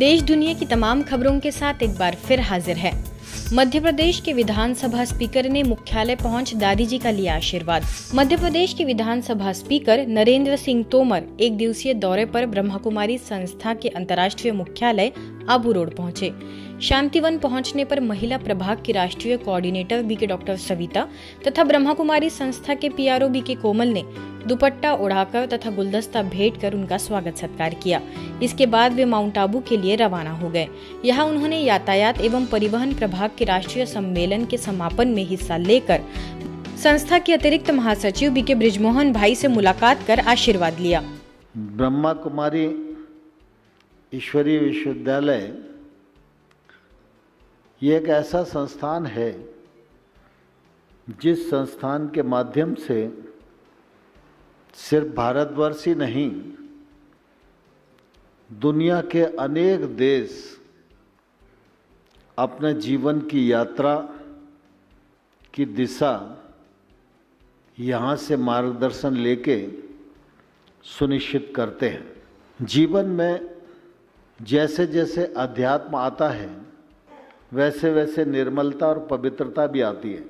देश दुनिया की तमाम खबरों के साथ एक बार फिर हाजिर है। मध्य प्रदेश के विधानसभा स्पीकर ने मुख्यालय पहुंच दादी जी का लिया आशीर्वाद। मध्य प्रदेश के विधानसभा स्पीकर नरेंद्र सिंह तोमर एक दिवसीय दौरे पर ब्रह्मा कुमारी संस्था के अंतर्राष्ट्रीय मुख्यालय आबू रोड पहुंचे। शांतिवन पहुंचने पर महिला प्रभाग की राष्ट्रीय कोऑर्डिनेटर बीके डॉक्टर सविता तथा ब्रह्मा कुमारी संस्था के पीआरओ बीके कोमल ने दुपट्टा उड़ाकर तथा गुलदस्ता भेंट कर उनका स्वागत सत्कार किया। इसके बाद वे माउंट आबू के लिए रवाना हो गए। यहाँ उन्होंने यातायात एवं परिवहन प्रभाग के राष्ट्रीय सम्मेलन के समापन में हिस्सा लेकर संस्था के अतिरिक्त महासचिव बीके ब्रिजमोहन भाई से मुलाकात कर आशीर्वाद लिया। ब्रह्मा कुमारी ईश्वरीय विश्वविद्यालय ये एक ऐसा संस्थान है जिस संस्थान के माध्यम से सिर्फ भारतवर्ष ही नहीं, दुनिया के अनेक देश अपने जीवन की यात्रा की दिशा यहाँ से मार्गदर्शन लेके सुनिश्चित करते हैं। जीवन में जैसे जैसे अध्यात्म आता है वैसे वैसे निर्मलता और पवित्रता भी आती है,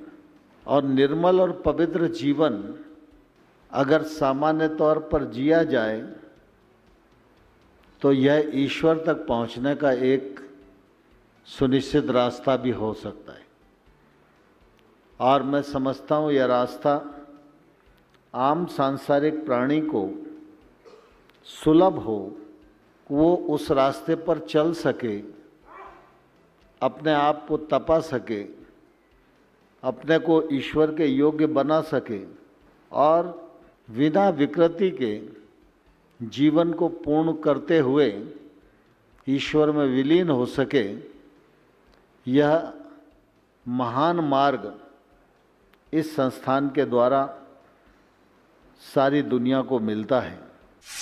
और निर्मल और पवित्र जीवन अगर सामान्य तौर पर जिया जाए तो यह ईश्वर तक पहुंचने का एक सुनिश्चित रास्ता भी हो सकता है। और मैं समझता हूँ यह रास्ता आम सांसारिक प्राणी को सुलभ हो, वो उस रास्ते पर चल सके, अपने आप को तपा सके, अपने को ईश्वर के योग्य बना सके और बिना विकृति के जीवन को पूर्ण करते हुए ईश्वर में विलीन हो सके। यह महान मार्ग इस संस्थान के द्वारा सारी दुनिया को मिलता है।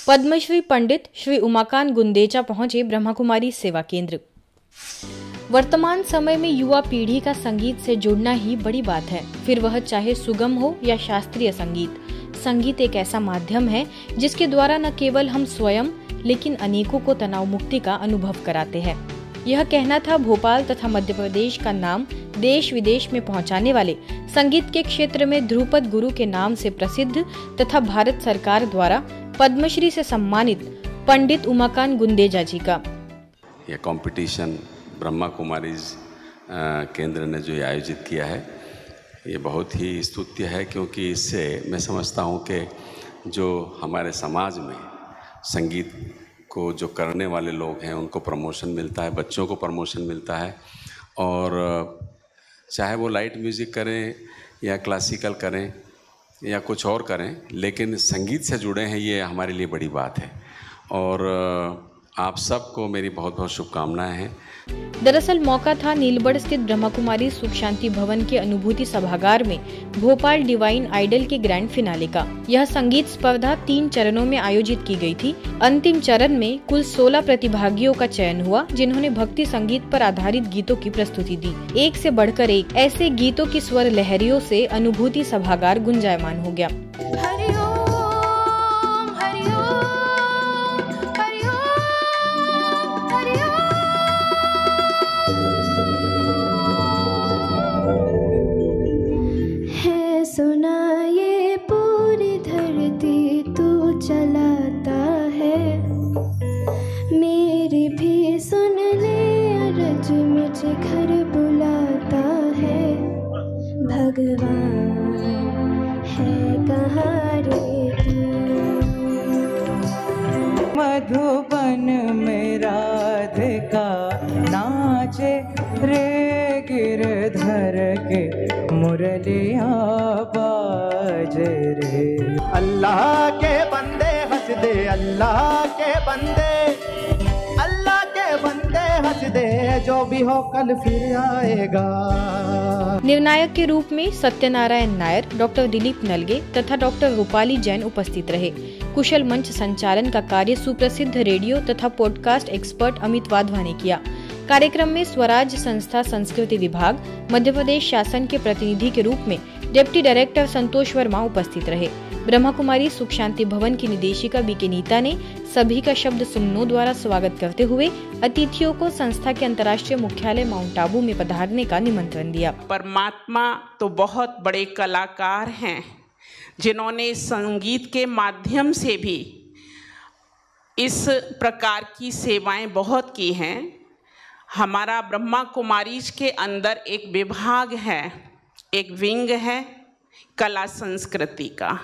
पद्मश्री पंडित श्री उमाकांत गुंदेचा पहुंचे ब्रह्मा कुमारी सेवा केंद्र। वर्तमान समय में युवा पीढ़ी का संगीत से जुड़ना ही बड़ी बात है, फिर वह चाहे सुगम हो या शास्त्रीय संगीत। संगीत एक ऐसा माध्यम है जिसके द्वारा न केवल हम स्वयं लेकिन अनेकों को तनाव मुक्ति का अनुभव कराते हैं। यह कहना था भोपाल तथा मध्य प्रदेश का नाम देश विदेश में पहुंचाने वाले संगीत के क्षेत्र में ध्रुपद गुरु के नाम से प्रसिद्ध तथा भारत सरकार द्वारा पद्मश्री से सम्मानित पंडित उमाकांत गुंदेचा जी का। यह कंपटीशन ब्रह्मा कुमारीज केंद्र ने जो आयोजित किया है ये बहुत ही स्तुत्य है, क्योंकि इससे मैं समझता हूँ कि जो हमारे समाज में संगीत को जो करने वाले लोग हैं उनको प्रमोशन मिलता है, बच्चों को प्रमोशन मिलता है। और चाहे वो लाइट म्यूज़िक करें या क्लासिकल करें या कुछ और करें, लेकिन संगीत से जुड़े हैं, ये हमारे लिए बड़ी बात है। और आप सबको मेरी बहुत बहुत शुभकामनाएं हैं। दरअसल मौका था नीलबढ़ स्थित ब्रह्मा कुमारी सुख शांति भवन के अनुभूति सभागार में भोपाल डिवाइन आइडल के ग्रैंड फिनाले का। यह संगीत स्पर्धा 3 चरणों में आयोजित की गई थी। अंतिम चरण में कुल 16 प्रतिभागियों का चयन हुआ, जिन्होंने भक्ति संगीत पर आधारित गीतों की प्रस्तुति दी। एक से बढ़कर एक ऐसे गीतों की स्वर लहरियों से अनुभूति सभागार गुंजायमान हो गया। सुना ये पूरी धरती तू चलाता है, मेरी भी सुन ले अरज मुझे घर बुलाता है। भगवान है कहाँ रे तू। मधुबन में राधिका नाचे रे गिरधर के मुरलिया बाज रे। अल्लाह के बंदे हंस दे, अल्लाह के बंदे, अल्लाह के बंदे हंस दे, जो भी हो कल फिर आएगा। निर्णायक के रूप में सत्यनारायण नायर, डॉक्टर दिलीप नलगे तथा डॉक्टर रूपाली जैन उपस्थित रहे। कुशल मंच संचालन का कार्य सुप्रसिद्ध रेडियो तथा पॉडकास्ट एक्सपर्ट अमित वाधवा ने किया। कार्यक्रम में स्वराज संस्था संस्कृति विभाग मध्य प्रदेश शासन के प्रतिनिधि के रूप में डिप्टी डायरेक्टर संतोष वर्मा उपस्थित रहे। ब्रह्मा कुमारी सुख शांति भवन की निदेशिका बीके नीता ने सभी का शब्द सुमनों द्वारा स्वागत करते हुए अतिथियों को संस्था के अंतर्राष्ट्रीय मुख्यालय माउंट आबू में पधारने का निमंत्रण दिया। परमात्मा तो बहुत बड़े कलाकार हैं जिन्होंने संगीत के माध्यम से भी इस प्रकार की सेवाएं बहुत की हैं। हमारा ब्रह्मा कुमारीज के अंदर एक विभाग है, एक विंग है कला संस्कृति का।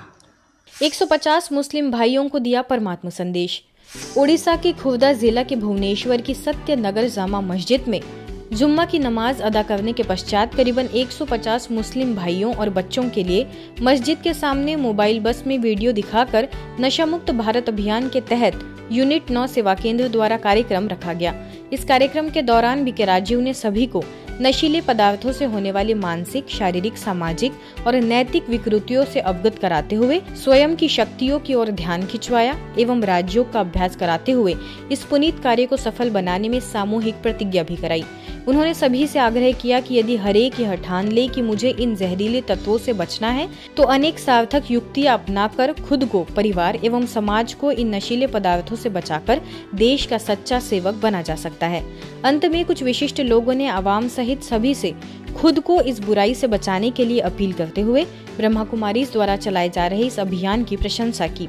150 मुस्लिम भाइयों को दिया परमात्मा संदेश। ओडिशा के खुर्दा जिला के भुवनेश्वर की सत्य नगर जामा मस्जिद में जुम्मा की नमाज अदा करने के पश्चात करीबन 150 मुस्लिम भाइयों और बच्चों के लिए मस्जिद के सामने मोबाइल बस में वीडियो दिखाकर नशा मुक्त भारत अभियान के तहत यूनिट 9 सेवा केंद्र द्वारा कार्यक्रम रखा गया। इस कार्यक्रम के दौरान बीके राजीव ने सभी को नशीले पदार्थों से होने वाली मानसिक, शारीरिक, सामाजिक और नैतिक विकृतियों से अवगत कराते हुए स्वयं की शक्तियों की ओर ध्यान खिंचवाया एवं राजयोग का अभ्यास कराते हुए इस पुनीत कार्य को सफल बनाने में सामूहिक प्रतिज्ञा भी कराई। उन्होंने सभी से आग्रह किया कि यदि हरेक यह ठान ले कि मुझे इन जहरीले तत्वों से बचना है तो अनेक सार्थक युक्तियां अपनाकर खुद को, परिवार एवं समाज को इन नशीले पदार्थों से बचाकर देश का सच्चा सेवक बना जा सकता है। अंत में कुछ विशिष्ट लोगों ने आवाम सहित सभी से खुद को इस बुराई से बचाने के लिए अपील करते हुए ब्रह्मा कुमारीज द्वारा चलाए जा रहे इस अभियान की प्रशंसा की।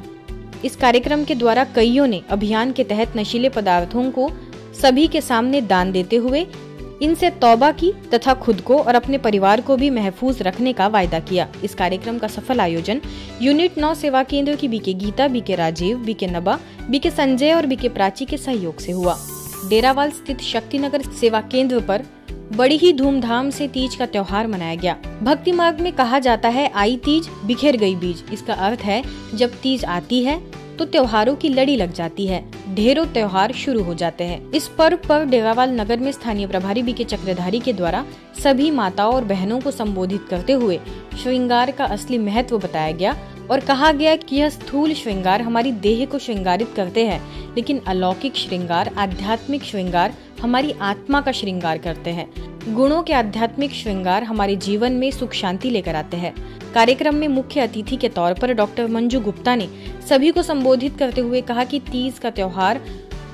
इस कार्यक्रम के द्वारा कईयों ने अभियान के तहत नशीले पदार्थों को सभी के सामने दान देते हुए इनसे तौबा की तथा खुद को और अपने परिवार को भी महफूज रखने का वायदा किया। इस कार्यक्रम का सफल आयोजन यूनिट 9 सेवा केंद्र की BK Geeta, BK Rajeev, BK Naba, BK Sanjay और बीके प्राची के सहयोग से हुआ। डेरावाल स्थित शक्तिनगर सेवा केंद्र पर बड़ी ही धूमधाम से तीज का त्योहार मनाया गया। भक्ति मार्ग में कहा जाता है, आई तीज बिखेर गई बीज। इसका अर्थ है जब तीज आती है तो त्योहारों की लड़ी लग जाती है, ढेरों त्योहार शुरू हो जाते हैं। इस पर्व पर डेरावाल नगर में स्थानीय प्रभारी बीके चक्रधारी के द्वारा सभी माताओं और बहनों को संबोधित करते हुए श्रृंगार का असली महत्व बताया गया और कहा गया कि यह स्थूल श्रृंगार हमारी देह को श्रृंगारित करते हैं, लेकिन अलौकिक श्रृंगार, आध्यात्मिक श्रृंगार हमारी आत्मा का श्रृंगार करते हैं। गुणों के आध्यात्मिक श्रृंगार हमारे जीवन में सुख शांति लेकर आते हैं। कार्यक्रम में मुख्य अतिथि के तौर पर डॉक्टर मंजू गुप्ता ने सभी को संबोधित करते हुए कहा कि तीज का त्योहार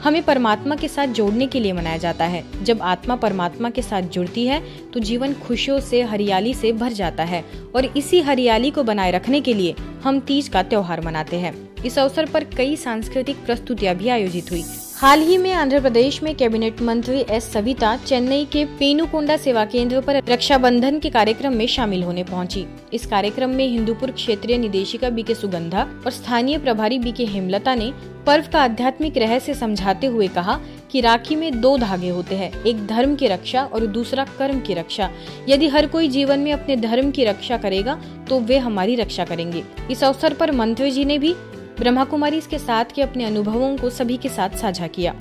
हमें परमात्मा के साथ जोड़ने के लिए मनाया जाता है। जब आत्मा परमात्मा के साथ जुड़ती है तो जीवन खुशियों से, हरियाली से भर जाता है और इसी हरियाली को बनाए रखने के लिए हम तीज का त्योहार मनाते हैं। इस अवसर पर कई सांस्कृतिक प्रस्तुतियां भी आयोजित हुई। हाल ही में आंध्र प्रदेश में कैबिनेट मंत्री एस सविता चेन्नई के पेनुकोंडा सेवा केंद्र पर रक्षाबंधन के कार्यक्रम में शामिल होने पहुंची। इस कार्यक्रम में हिंदूपुर क्षेत्रीय निदेशिका बीके सुगंधा और स्थानीय प्रभारी बीके हेमलता ने पर्व का आध्यात्मिक रहस्य समझाते हुए कहा कि राखी में 2 धागे होते हैं, एक धर्म की रक्षा और दूसरा कर्म की रक्षा। यदि हर कोई जीवन में अपने धर्म की रक्षा करेगा तो वे हमारी रक्षा करेंगे। इस अवसर पर मंत्री जी ने भी ब्रह्मा कुमारी के साथ के अपने अनुभवों को सभी के साथ साझा किया।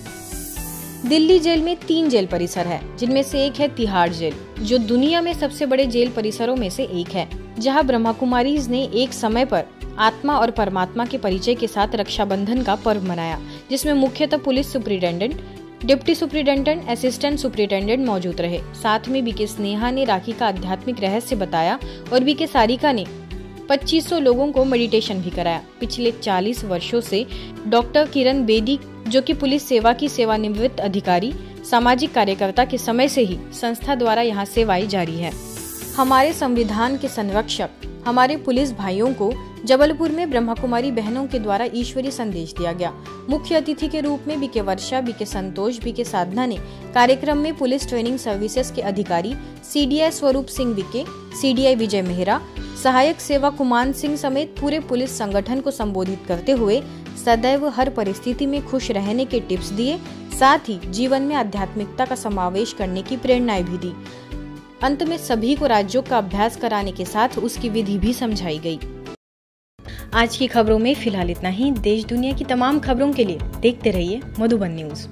दिल्ली जेल में 3 जेल परिसर है, जिनमें से एक है तिहाड़ जेल, जो दुनिया में सबसे बड़े जेल परिसरों में से एक है, जहां ब्रह्मा कुमारीज ने एक समय पर आत्मा और परमात्मा के परिचय के साथ रक्षाबंधन का पर्व मनाया, जिसमें मुख्यतः police superintendent, deputy superintendent, assistant superintendent मौजूद रहे। साथ में बीके स्नेहा ने राखी का आध्यात्मिक रहस्य बताया और बीके सारिका ने 2500 लोगों को मेडिटेशन भी कराया। पिछले 40 वर्षों से डॉक्टर किरण बेदी, जो कि पुलिस सेवा की सेवानिवृत्त अधिकारी, सामाजिक कार्यकर्ता के समय से ही संस्था द्वारा यहाँ सेवाएं जारी है। हमारे संविधान के संरक्षक हमारे पुलिस भाइयों को जबलपुर में ब्रह्मा कुमारी बहनों के द्वारा ईश्वरीय संदेश दिया गया। मुख्य अतिथि के रूप में बीके वर्षा, बीके संतोष, बीके साधना ने कार्यक्रम में पुलिस ट्रेनिंग सर्विसेज के अधिकारी सीडीआई स्वरूप सिंह विके, सीडीआई विजय मेहरा, सहायक सेवा कुमान सिंह समेत पूरे पुलिस संगठन को संबोधित करते हुए सदैव हर परिस्थिति में खुश रहने के टिप्स दिए, साथ ही जीवन में आध्यात्मिकता का समावेश करने की प्रेरणाएं भी दी। अंत में सभी को राजयोग का अभ्यास कराने के साथ उसकी विधि भी समझाई गई। आज की खबरों में फिलहाल इतना ही। देश दुनिया की तमाम खबरों के लिए देखते रहिए मधुबन न्यूज।